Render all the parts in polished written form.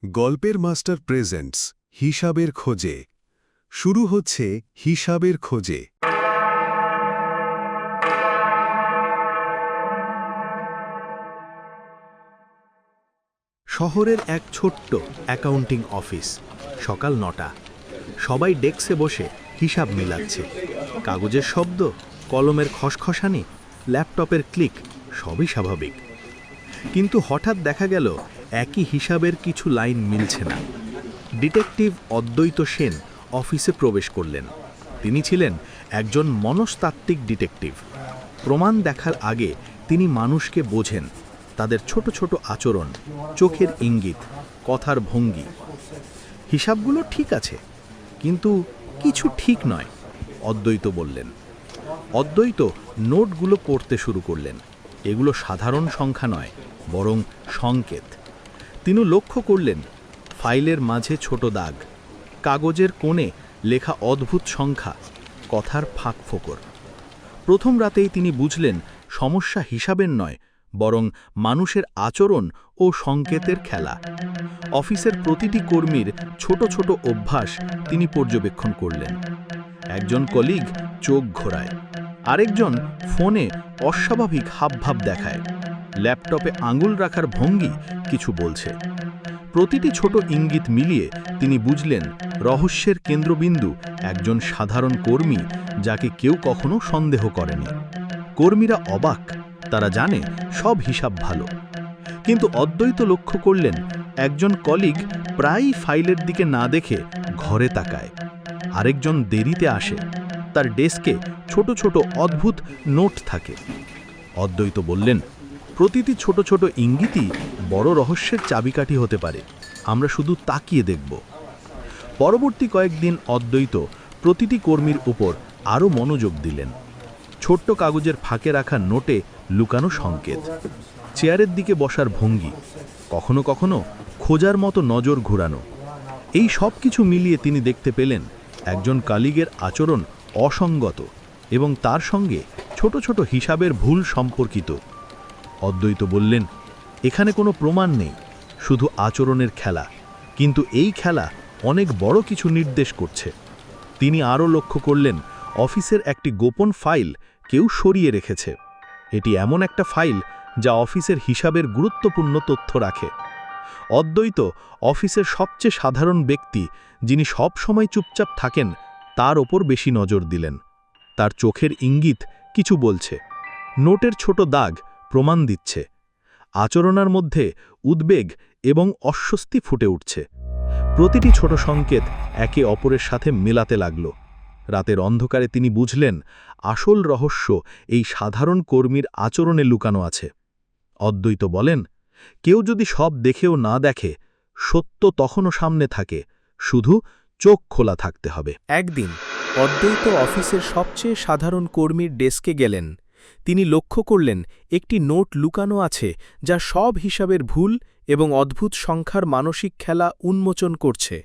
গল্পের master presents হিসাবের খোঁজে। শুরু হচ্ছে হিসাবের খোঁজে। শহরের এক ছোট্ট অ্যাকাউন্টিং অফিস। সকাল ৯টা। সবাই ডেস্কে বসে হিসাব মিলাচ্ছে। কাগজের শব্দ, কলমের খসখসানি, ল্যাপটপের ক্লিক, সবই স্বাভাবিক। কিন্তু হঠাৎ দেখা গেল একই হিসাবের কিছু লাইন মিলছে না। ডিটেকটিভ অদ্বৈত সেন অফিসে প্রবেশ করলেন। তিনি ছিলেন একজন মনস্তাত্ত্বিক ডিটেকটিভ। প্রমাণ দেখার আগে তিনি মানুষকে বোঝেন, তাদের ছোট ছোট আচরণ, চোখের ইঙ্গিত, কথার ভঙ্গি। হিসাবগুলো ঠিক আছে, কিন্তু কিছু ঠিক নয়, অদ্বৈত বললেন। অদ্বৈত নোটগুলো পড়তে শুরু করলেন। এগুলো সাধারণ সংখ্যা নয়, বরং সংকেত। তিনি লক্ষ্য করলেন ফাইলের মাঝে ছোট দাগ, কাগজের কোণে লেখা অদ্ভুত সংখ্যা, কথার ফাঁক ফোকর। প্রথম রাতেই তিনি বুঝলেন সমস্যা হিসাবের নয়, বরং মানুষের আচরণ ও সংকেতের খেলা। অফিসের প্রতিটি কর্মীর ছোট ছোট অভ্যাস তিনি পর্যবেক্ষণ করলেন। একজন কলিগ চোখ ঘোরায়, আরেকজন ফোনে অস্বাভাবিক হাবভাব দেখায়, ল্যাপটপে আঙুল রাখার ভঙ্গি কিছু বলছে। প্রতিটি ছোট ইঙ্গিত মিলিয়ে তিনি বুঝলেন রহস্যের কেন্দ্রবিন্দু একজন সাধারণ কর্মী, যাকে কেউ কখনো সন্দেহ করেনি। কর্মীরা অবাক, তারা জানে সব হিসাব ভালো। কিন্তু অদ্বৈত লক্ষ্য করলেন একজন কলিগ প্রায়ই ফাইলের দিকে না দেখে ঘরে তাকায়, আরেকজন দেরিতে আসে, তার ডেস্কে ছোট ছোট অদ্ভুত নোট থাকে। অদ্বৈত বললেন, প্রতিটি ছোট ছোট ইঙ্গিতই বড় রহস্যের চাবিকাঠি হতে পারে, আমরা শুধু তাকিয়ে দেখব। পরবর্তী কয়েকদিন অদ্বৈত প্রতিটি কর্মীর উপর আরও মনোযোগ দিলেন। ছোট্ট কাগজের ফাঁকে রাখা নোটে লুকানো সংকেত, চেয়ারের দিকে বসার ভঙ্গি, কখনো কখনো খোঁজার মতো নজর ঘোরানো। এই সব কিছু মিলিয়ে তিনি দেখতে পেলেন একজন কলিগের আচরণ অসঙ্গত এবং তার সঙ্গে ছোট ছোট হিসাবের ভুল সম্পর্কিত। অদ্বৈত বললেন, এখানে কোনো প্রমাণ নেই, শুধু আচরণের খেলা, কিন্তু এই খেলা অনেক বড় কিছু নির্দেশ করছে। তিনি আরও লক্ষ্য করলেন অফিসের একটি গোপন ফাইল কেউ সরিয়ে রেখেছে। এটি এমন একটা ফাইল যা অফিসের হিসাবের গুরুত্বপূর্ণ তথ্য রাখে। অদ্বৈত অফিসের সবচেয়ে সাধারণ ব্যক্তি, যিনি সব সময় চুপচাপ থাকেন, তার ওপর বেশি নজর দিলেন। তার চোখের ইঙ্গিত কিছু বলছে, নোটের ছোট দাগ প্রমাণ দিচ্ছে, আচরণের মধ্যে উদ্বেগ এবং অস্বস্তি ফুটে উঠছে। প্রতিটি ছোট সংকেত একে অপরের সাথে মেলাতে লাগল। রাতের অন্ধকারে তিনি বুঝলেন আসল রহস্য এই সাধারণ কর্মীর আচরণে লুকানো আছে। অদ্বৈত বলেন, কেউ যদি সব দেখেও না দেখে, সত্য তখনও সামনে থাকে, শুধু চোখ খোলা থাকতে হবে। একদিন অদ্বৈত অফিসের সবচেয়ে সাধারণ কর্মীর ডেস্কে গেলেন। তিনি লক্ষ্য করলেন একটি নোট লুকানো আছে যা সব হিসাবের ভুল এবং অদ্ভুত সংখ্যার মানসিক খেলা উন্মোচন করছে।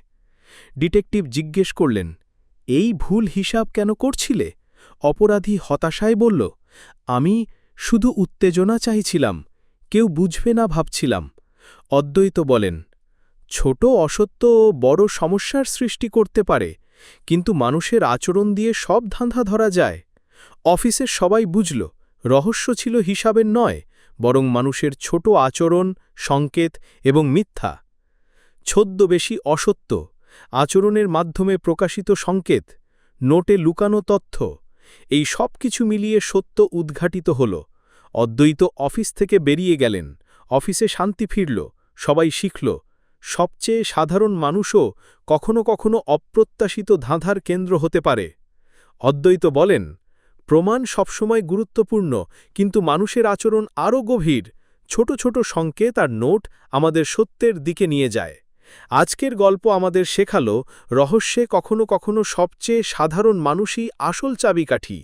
ডিটেকটিভ জিজ্ঞেস করলেন, এই ভুল হিসাব কেন করছিলে? অপরাধী হতাশায় বলল, আমি শুধু উত্তেজনা চাইছিলাম, কেউ বুঝবে না ভাবছিলাম। অদ্বৈত বলেন, ছোট অসত্য বড় সমস্যার সৃষ্টি করতে পারে, কিন্তু মানুষের আচরণ দিয়ে সব ধাঁধা ধরা যায়। অফিসের সবাই বুঝল রহস্য ছিল হিসাবের নয়, বরং মানুষের ছোট আচরণ, সংকেত এবং মিথ্যা। ছদ্মবেশী অসত্য, আচরণের মাধ্যমে প্রকাশিত সংকেত, নোটে লুকানো তথ্য, এই সব কিছু মিলিয়ে সত্য উদ্ঘাটিত হল। অদ্বৈত অফিস থেকে বেরিয়ে গেলেন। অফিসে শান্তি ফিরল, সবাই শিখল সবচেয়ে সাধারণ মানুষও কখনো কখনো অপ্রত্যাশিত ধাঁধার কেন্দ্র হতে পারে। অদ্বৈত বলেন, প্রমাণ সবসময় গুরুত্বপূর্ণ, কিন্তু মানুষের আচরণ আরও গভীর। ছোট ছোট সংকেত আর নোট আমাদের সত্যের দিকে নিয়ে যায়। আজকের গল্প আমাদের শেখালো রহস্যে কখনো কখনো সবচেয়ে সাধারণ মানুষই আসল চাবিকাঠি।